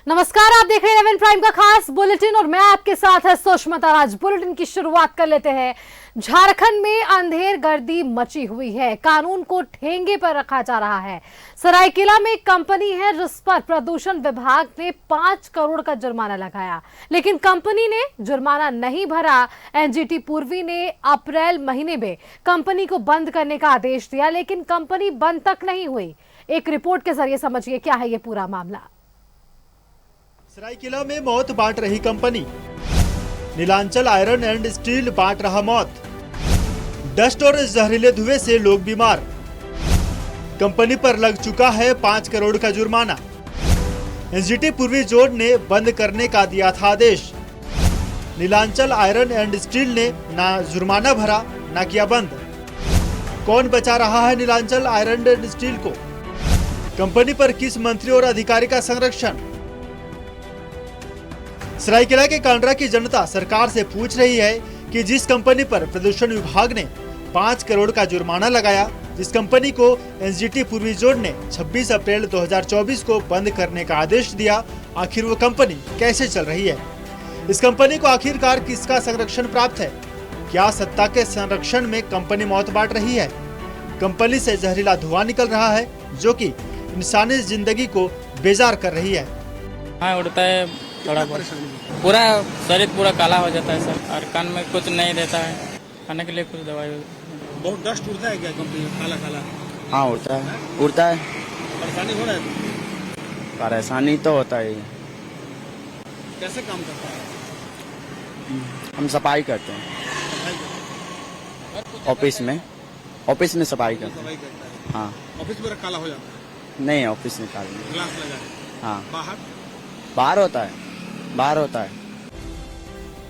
नमस्कार, आप देख रहे हैं 11 प्राइम का खास बुलेटिन और मैं आपके साथ है सुष्मिता राज। बुलेटिन की शुरुआत कर लेते हैं। झारखंड में अंधेर गर्दी मची हुई है, कानून को ठेंगे पर रखा जा रहा है। सरायकेला में एक कंपनी है जिस पर प्रदूषण विभाग ने 5 करोड़ का जुर्माना लगाया, लेकिन कंपनी ने जुर्माना नहीं भरा। एनजीटी पूर्वी ने अप्रैल महीने में कंपनी को बंद करने का आदेश दिया, लेकिन कंपनी बंद तक नहीं हुई। एक रिपोर्ट के जरिए समझिए क्या है ये पूरा मामला। सरायकेला में मौत बांट रही company, Nilanchal Iron and Steel बांट रहा मौत। डस्ट और जहरीले धुएं से लोग बीमार। कंपनी पर लग चुका है 5 करोड़ का जुर्माना। एनजीटी पूर्वी जोन ने बंद करने का दिया था आदेश। नीलांचल आयरन एंड स्टील ने ना जुर्माना भरा ना किया बंद। कौन बचा रहा है नीलांचल आयरन एंड स्टील को? कंपनी पर किस मंत्री और अधिकारी का संरक्षण? सरायकेला के कांड्रा की जनता सरकार से पूछ रही है कि जिस कंपनी पर प्रदूषण विभाग ने 5 करोड़ का जुर्माना लगाया, जिस कंपनी को एनजीटी पूर्वी जोन ने 26 अप्रैल 2024 को बंद करने का आदेश दिया, आखिर वो कंपनी कैसे चल रही है? इस कंपनी को आखिरकार किसका संरक्षण प्राप्त है? क्या सत्ता के संरक्षण में कंपनी मौत बांट रही है? कंपनी से जहरीला धुआं निकल रहा है जो कि इंसानी जिंदगी को बेजार कर रही है। हाँ, उड़ता है थोड़ा बहुत, पूरा शरीर पूरा काला हो जाता है सर, और कान में कुछ नहीं रहता है, खाने के लिए कुछ दवाई। बहुत डस्ट उड़ता है क्या कंपनी में? काला काला? हाँ उड़ता है। परेशानी हो रहा है? परेशानी तो होता है। कैसे काम करता है? हम सफाई करते हैं ऑफिस में सफाई करते हैं। हाँ, ऑफिस में काला हो जाता है? नहीं, ऑफिस निकाल ग्लास लगा है। हाँ, बाहर होता है।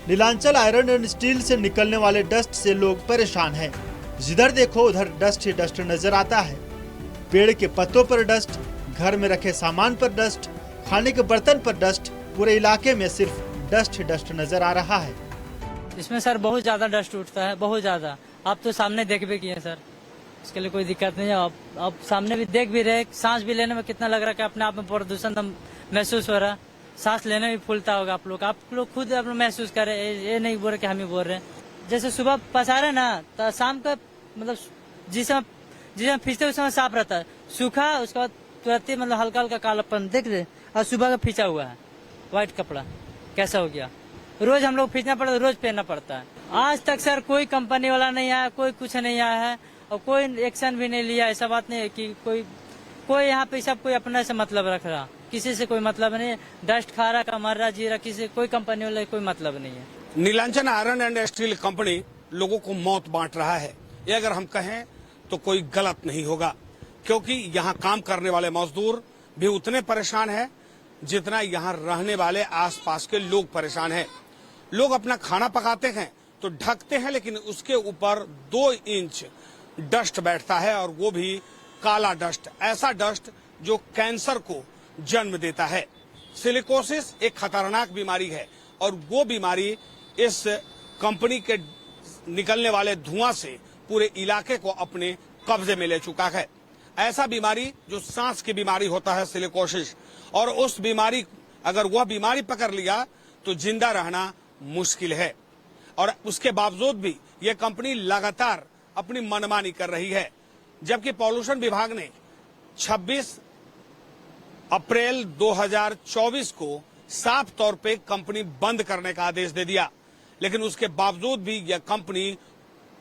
नीलांचल आयरन एंड स्टील से निकलने वाले डस्ट से लोग परेशान हैं। जिधर देखो उधर डस्ट ही डस्ट नजर आता है। पेड़ के पत्तों पर डस्ट, घर में रखे सामान पर डस्ट, खाने के बर्तन पर डस्ट, पूरे इलाके में सिर्फ डस्ट ही डस्ट नजर आ रहा है। इसमें सर बहुत ज्यादा डस्ट उठता है, बहुत ज्यादा। आप तो सामने देख भी किए सर, इसके लिए कोई दिक्कत नहीं है। आप सामने भी देख भी रहे, सांस भी लेने में कितना लग रहा है कि अपने आप में प्रदूषण महसूस हो रहा है। सांस लेने में फूलता होगा आप लोग खुद आप लोग महसूस कर रहे हैं। ये नहीं बोल रहे कि हम ही बोल रहे हैं। जैसे सुबह पसारे ना तो शाम का मतलब जिस समय फींचते उस समय साफ रहता है, सूखा उसके बाद तुरंत ही मतलब हल्का हल्का कालापन देख रहे। और सुबह का फींचा हुआ है व्हाइट कपड़ा कैसा हो गया। रोज हम लोग फींचना पड़ता है, रोज पहनना पड़ता है। आज तक सर कोई कंपनी वाला नहीं आया, कोई कुछ नहीं आया है और कोई एक्शन भी नहीं लिया। ऐसा बात नहीं है कि कोई यहाँ पे सब कोई अपने से मतलब रख रहा, किसी से कोई मतलब नहीं है। डस्ट खा रहा का मर रहा जी रहा, किसी कोई कंपनी वाला कोई मतलब नहीं है। Nilanchal Iron and Steel company लोगों को मौत बांट रहा है, ये अगर हम कहें तो कोई गलत नहीं होगा, क्योंकि यहाँ काम करने वाले मजदूर भी उतने परेशान हैं जितना यहाँ रहने वाले आसपास के लोग परेशान हैं। लोग अपना खाना पकाते हैं तो ढकते हैं, लेकिन उसके ऊपर 2 इंच डस्ट बैठता है और वो भी काला डस्ट, ऐसा डस्ट जो कैंसर को जन्म देता है। सिलिकोसिस एक खतरनाक बीमारी है और वो बीमारी इस कंपनी के निकलने वाले धुआं से पूरे इलाके को अपने कब्जे में ले चुका है। ऐसा बीमारी जो सांस की बीमारी होता है सिलिकोसिस, और उस बीमारी अगर वह बीमारी पकड़ लिया तो जिंदा रहना मुश्किल है। और उसके बावजूद भी यह कंपनी लगातार अपनी मनमानी कर रही है, जबकि पॉल्यूशन विभाग ने 26 अप्रैल 2024 को साफ तौर पे कंपनी बंद करने का आदेश दे दिया, लेकिन उसके बावजूद भी यह कंपनी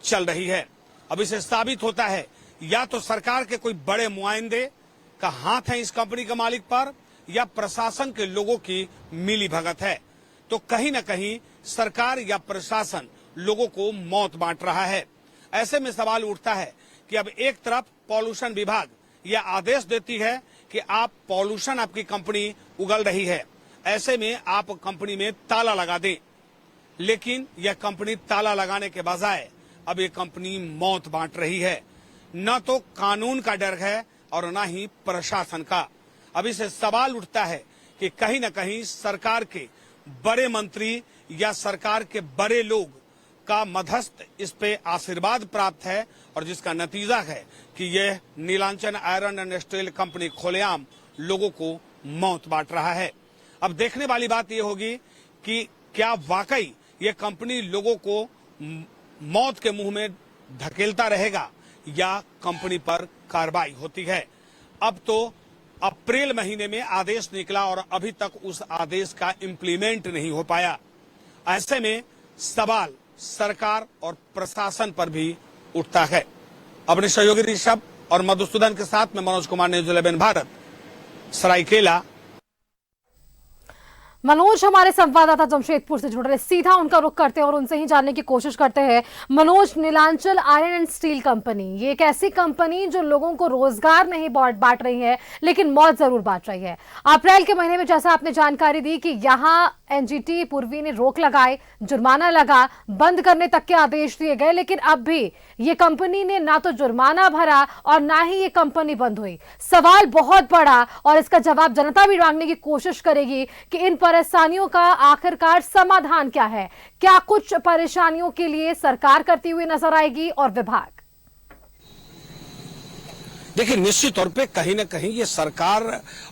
चल रही है। अब इसे साबित होता है या तो सरकार के कोई बड़े नुमाइंदे का हाथ है इस कंपनी के मालिक पर, या प्रशासन के लोगों की मिली भगत है। तो कहीं न कहीं सरकार या प्रशासन लोगों को मौत बांट रहा है। ऐसे में सवाल उठता है कि अब एक तरफ पॉल्यूशन विभाग यह आदेश देती है कि आप पॉल्यूशन आपकी कंपनी उगल रही है, ऐसे में आप कंपनी में ताला लगा दें, लेकिन यह कंपनी ताला लगाने के बजाय अब ये कंपनी मौत बांट रही है। न तो कानून का डर है और न ही प्रशासन का। अब इसे सवाल उठता है कि कहीं न कहीं सरकार के बड़े मंत्री या सरकार के बड़े लोग का मध्यस्थ इस पे आशीर्वाद प्राप्त है, और जिसका नतीजा है कि यह Nilanchal Iron and Steel company खुलेआम लोगों को मौत बांट रहा है। अब देखने वाली बात यह होगी कि क्या वाकई ये कंपनी लोगों को मौत के मुंह में धकेलता रहेगा या कंपनी पर कार्रवाई होती है। अब तो अप्रैल महीने में आदेश निकला और अभी तक उस आदेश का इम्प्लीमेंट नहीं हो पाया। ऐसे में सवाल सरकार और प्रशासन पर भी उठता है। अपने सहयोगी ऋषभ और मधुसूदन के साथ में मनोज कुमार, न्यूज़ 11 भारत, सरायकेला। मनोज हमारे संवाददाता जमशेदपुर से जुड़ रहे, सीधा उनका रुख करते हैं और उनसे ही जानने की कोशिश करते हैं। Manoj, Nilanchal Iron and Steel company ये एक ऐसी कंपनी जो लोगों को रोजगार नहीं बांट रही है लेकिन मौत जरूर बांट रही है। अप्रैल के महीने में जैसा आपने जानकारी दी कि यहां एनजीटी पूर्वी ने रोक लगाई, जुर्माना लगा, बंद करने तक के आदेश दिए गए, लेकिन अब भी ये कंपनी ने ना तो जुर्माना भरा और ना ही ये कंपनी बंद हुई। सवाल बहुत बड़ा और इसका जवाब जनता भी मांगने की कोशिश करेगी कि इन परेशानियों का आखिरकार समाधान क्या है। क्या कुछ परेशानियों के लिए सरकार करती हुई नजर आएगी और विभाग? देखिए, निश्चित तौर पे कहीं न कहीं ये सरकार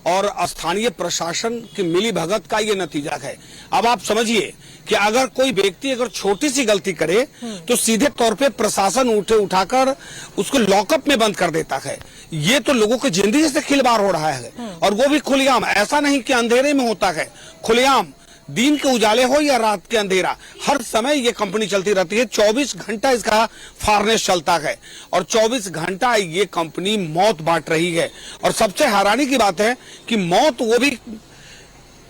और स्थानीय प्रशासन की मिलीभगत का ये नतीजा है। अब आप समझिए कि अगर कोई व्यक्ति अगर छोटी सी गलती करे तो सीधे तौर पे प्रशासन उठाकर उसको लॉकअप में बंद कर देता है। ये तो लोगों की जिंदगी से खिलवाड़ हो रहा है और वो भी खुलेआम। ऐसा नहीं कि अंधेरे में होता है, खुलेआम दिन के उजाले हो या रात के अंधेरा, हर समय ये कंपनी चलती रहती है। 24 घंटा इसका फार्नेस चलता है और 24 घंटा ये कंपनी मौत बांट रही है। और सबसे हैरानी की बात है कि मौत वो भी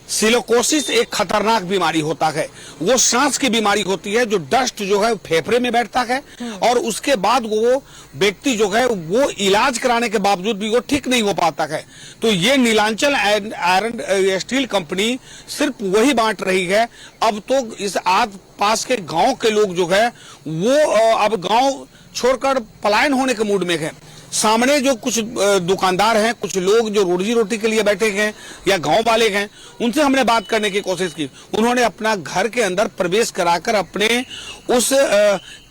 सिलिकोसिस एक खतरनाक बीमारी होता है, वो सांस की बीमारी होती है जो डस्ट जो है फेफड़े में बैठता है और उसके बाद वो व्यक्ति जो है वो इलाज कराने के बावजूद भी वो ठीक नहीं हो पाता है। तो ये नीलांचल आयरन स्टील कंपनी सिर्फ वही बांट रही है। अब तो इस आस पास के गांव के लोग जो है वो अब गांव छोड़कर पलायन होने के मूड में है। सामने जो कुछ दुकानदार हैं, कुछ लोग जो रोजी रोटी के लिए बैठे हैं या गांव वाले हैं, उनसे हमने बात करने की कोशिश की। उन्होंने अपना घर के अंदर प्रवेश कराकर अपने उस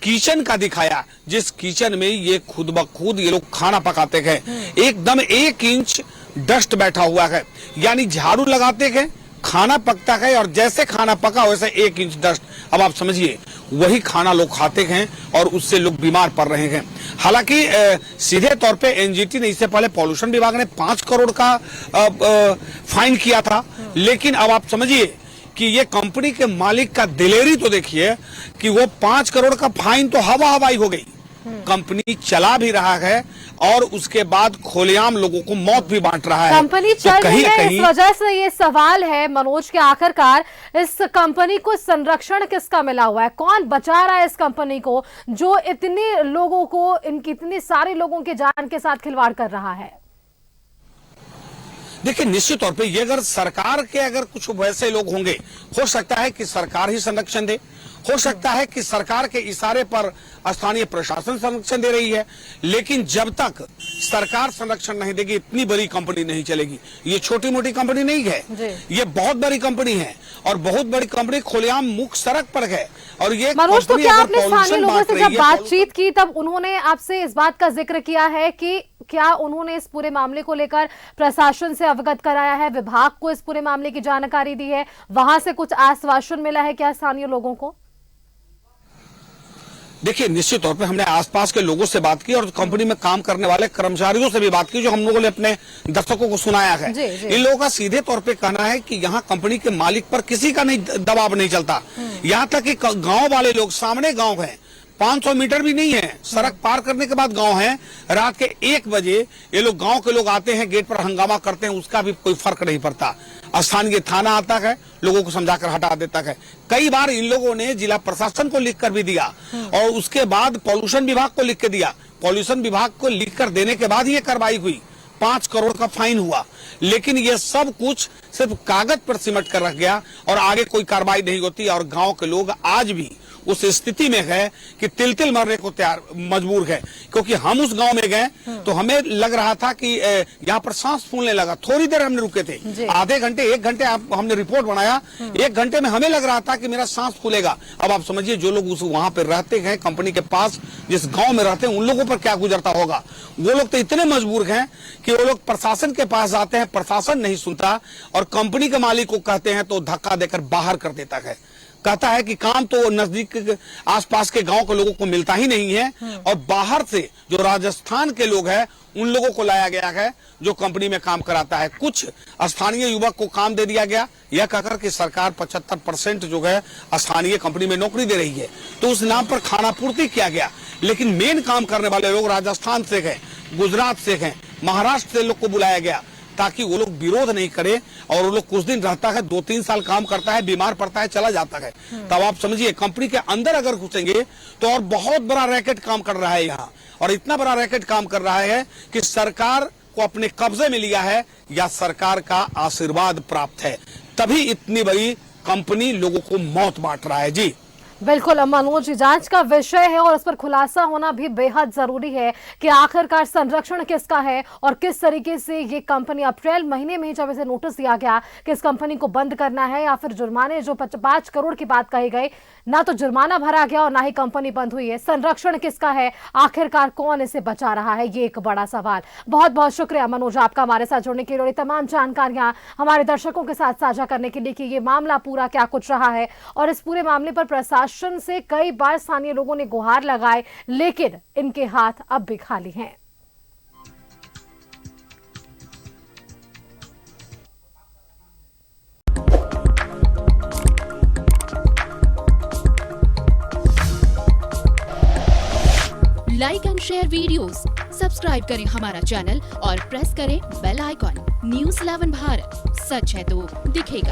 किचन का दिखाया जिस किचन में ये खुद ब खुद ये लोग खाना पकाते हैं। एकदम 1 इंच डस्ट बैठा हुआ है, यानी झाड़ू लगाते हैं, खाना पकता है और जैसे खाना पका वैसे 1 इंच डस्ट। अब आप समझिए वही खाना लोग खाते हैं और उससे लोग बीमार पड़ रहे हैं। हालांकि सीधे तौर पे एनजीटी ने इससे पहले पॉल्यूशन विभाग ने 5 करोड़ का फाइन किया था, लेकिन अब आप समझिए कि ये कंपनी के मालिक का दिलेरी तो देखिए कि वो 5 करोड़ का फाइन तो हवाई हो गई। कंपनी चला भी रहा है और उसके बाद खुलेआम लोगों को मौत भी बांट रहा है। कंपनी चल रही है, इस वजह से ये सवाल है मनोज के आखिरकार इस कंपनी को संरक्षण किसका मिला हुआ है? कौन बचा रहा है इस कंपनी को जो इतने लोगों को, इतने सारे लोगों के जान के साथ खिलवाड़ कर रहा है? देखिए, निश्चित तौर पे ये अगर सरकार के अगर कुछ वैसे लोग होंगे, हो सकता है कि सरकार ही संरक्षण दे, हो सकता है कि सरकार के इशारे पर स्थानीय प्रशासन संरक्षण दे रही है, लेकिन जब तक सरकार संरक्षण नहीं देगी इतनी बड़ी कंपनी नहीं चलेगी। ये छोटी मोटी कंपनी नहीं है, ये बहुत बड़ी कंपनी है और बहुत बड़ी कंपनी खुलेआम मुख्य सड़क पर है। और ये मनोज, तो क्या आपने स्थानीय लोगों से जब बातचीत की तब उन्होंने आपसे इस बात का जिक्र किया है कि क्या उन्होंने इस पूरे मामले को लेकर प्रशासन से अवगत कराया है, विभाग को इस पूरे मामले की जानकारी दी है, वहां से कुछ आश्वासन मिला है क्या स्थानीय लोगों को? देखिए, निश्चित तौर पे हमने आसपास के लोगों से बात की और कंपनी में काम करने वाले कर्मचारियों से भी बात की जो हम लोगों ने अपने दर्शकों को सुनाया है। इन लोगों का सीधे तौर पे कहना है कि यहाँ कंपनी के मालिक पर किसी का नहीं दबाव नहीं चलता। यहाँ तक कि गांव वाले लोग, सामने गांव है, 500 मीटर भी नहीं है, सड़क पार करने के बाद गांव है, रात के 1 बजे ये लोग गांव के लोग आते हैं, गेट पर हंगामा करते हैं, उसका भी कोई फर्क नहीं पड़ता। स्थानीय थाना आता है, लोगों को समझाकर हटा देता है। कई बार इन लोगों ने जिला प्रशासन को लिखकर भी दिया और उसके बाद पॉल्यूशन विभाग को लिख के दिया। पॉल्यूशन विभाग को लिखकर देने के बाद ये कार्रवाई हुई, 5 करोड़ का फाइन हुआ, लेकिन ये सब कुछ सिर्फ कागज पर सिमट कर रख गया और आगे कोई कार्रवाई नहीं होती। और गांव के लोग आज भी उस स्थिति में है कि तिल मरने को तैयार मजबूर है, क्योंकि हम उस गांव में गए तो हमें लग रहा था कि यहाँ पर सांस फूलने लगा। थोड़ी देर हमने रुके थे, आधे घंटे 1 घंटे हमने रिपोर्ट बनाया, 1 घंटे में हमें लग रहा था कि मेरा सांस फूलेगा। अब आप समझिए जो लोग उस वहां पर रहते हैं, कंपनी के पास जिस गांव में रहते हैं, उन लोगों पर क्या गुजरता होगा। वो लोग तो इतने मजबूर हैं कि वो लोग प्रशासन के पास जाते हैं, प्रशासन नहीं सुनता और कंपनी के मालिक को कहते हैं तो धक्का देकर बाहर कर देता है। कहता है कि काम तो नजदीक आसपास के गांव के लोगों को मिलता ही नहीं है और बाहर से जो राजस्थान के लोग हैं उन लोगों को लाया गया है जो कंपनी में काम कराता है। कुछ स्थानीय युवक को काम दे दिया गया यह कहकर कि सरकार 75% जो है स्थानीय कंपनी में नौकरी दे रही है, तो उस नाम पर खाना पूर्ति किया गया। लेकिन मेन काम करने वाले लोग राजस्थान से हैं, गुजरात से हैं, महाराष्ट्र से लोग को बुलाया गया ताकि वो लोग विरोध नहीं करे। और वो लोग कुछ दिन रहता है, 2-3 साल काम करता है, बीमार पड़ता है, चला जाता है। तब आप समझिए कंपनी के अंदर अगर घुसेंगे तो और बहुत बड़ा रैकेट काम कर रहा है यहाँ, और इतना बड़ा रैकेट काम कर रहा है कि सरकार को अपने कब्जे में लिया है या सरकार का आशीर्वाद प्राप्त है, तभी इतनी बड़ी कंपनी लोगों को मौत बांट रहा है। जी बिल्कुल मनोज, जांच का विषय है और उस पर खुलासा होना भी बेहद जरूरी है कि आखिरकार संरक्षण किसका है और किस तरीके से ये कंपनी अप्रैल महीने में जब इसे नोटिस दिया गया कि इस कंपनी को बंद करना है या फिर जुर्माने जो 5 करोड़ की बात कही गई, ना तो जुर्माना भरा गया और ना ही कंपनी बंद हुई है। संरक्षण किसका है, आखिरकार कौन इसे बचा रहा है, ये एक बड़ा सवाल। बहुत बहुत शुक्रिया मनोज आपका हमारे साथ जुड़ने के लिए, तमाम जानकारियां हमारे दर्शकों के साथ साझा करने के लिए कि ये मामला पूरा क्या कुछ रहा है। और इस पूरे मामले पर प्रशासन से कई बार स्थानीय लोगों ने गुहार लगाए, लेकिन इनके हाथ अब भी खाली हैं। Like and share videos, subscribe करें हमारा चैनल और प्रेस करें बेल आइकॉन। न्यूज़ 11 भारत, सच है तो दिखेगा।